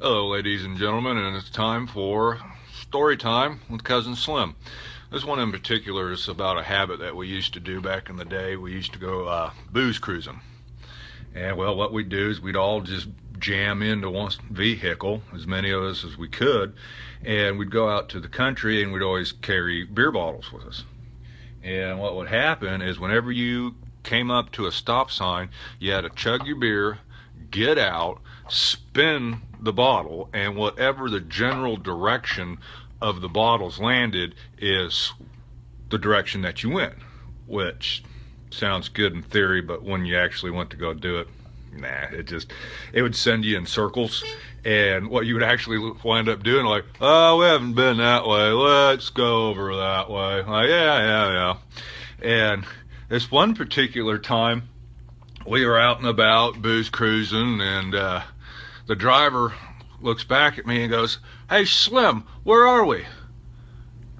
Hello, ladies and gentlemen, and it's time for story time with Cousin Slim. This one in particular is about a habit that we used to do back in the day. We used to go booze cruising. And, well, what we'd do is we'd all just jam into one vehicle, as many of us as we could, and we'd go out to the country, and we'd always carry beer bottles with us. And what would happen is whenever you came up to a stop sign, you had to chug your beer, get out, spin the bottle, and whatever the general direction of the bottles landed is the direction that you went, which sounds good in theory, but when you actually went to go do it, it would send you in circles. And what you would actually wind up doing, like, oh, we haven't been that way, let's go over that way. Like, yeah. And this one particular time, we were out and about, booze cruising, and the driver looks back at me and goes, "Hey, Slim, where are we?"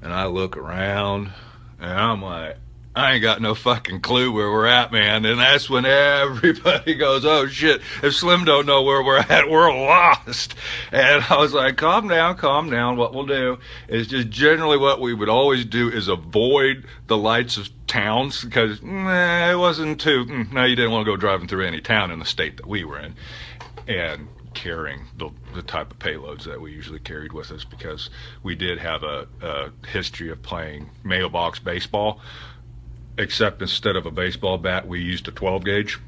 And I look around, and I'm like, I ain't got no fucking clue where we're at, man. And that's when everybody goes, oh, shit, if Slim don't know where we're at, we're lost. And I was like, calm down. What we'll do is just generally what we would always do is avoid the lights of towns because it wasn't too, no, you didn't want to go driving through any town in the state that we were in and carrying the type of payloads that we usually carried with us because we did have a history of playing mailbox baseball. Except instead of a baseball bat, we used a 12 gauge.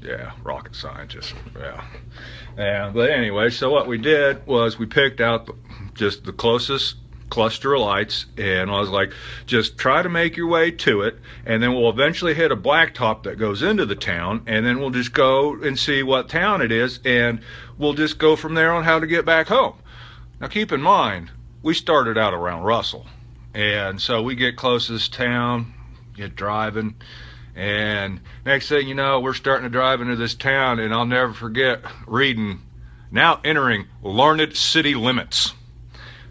Yeah, rocket scientist. Yeah. But anyway, so what we did was we picked out just the closest cluster of lights, and I was like, just try to make your way to it, and then we'll eventually hit a blacktop that goes into the town, and then we'll just go and see what town it is, and we'll just go from there on how to get back home. Now keep in mind, we started out around Russell, and so we get closest town, get driving, and next thing you know, we're starting to drive into this town, and I'll never forget reading, now entering Larned city limits.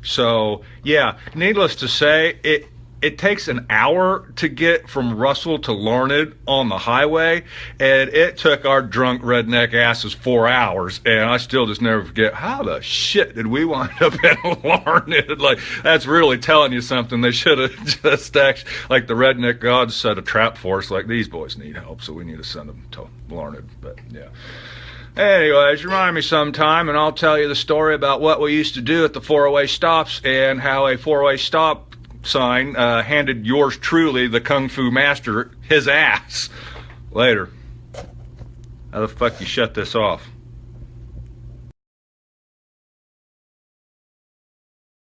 So yeah, needless to say, it takes an hour to get from Russell to Larned on the highway, and it took our drunk redneck asses 4 hours, and I still just never forget, how the shit did we wind up in Larned? Like, that's really telling you something. They should have just actually, like the redneck gods set a trap for us, like, these boys need help, so we need to send them to Larned, but yeah. Anyways, remind me sometime, and I'll tell you the story about what we used to do at the four-way stops and how a four-way stop sign handed yours truly, the Kung Fu Master, his ass. Later. How the fuck you shut this off?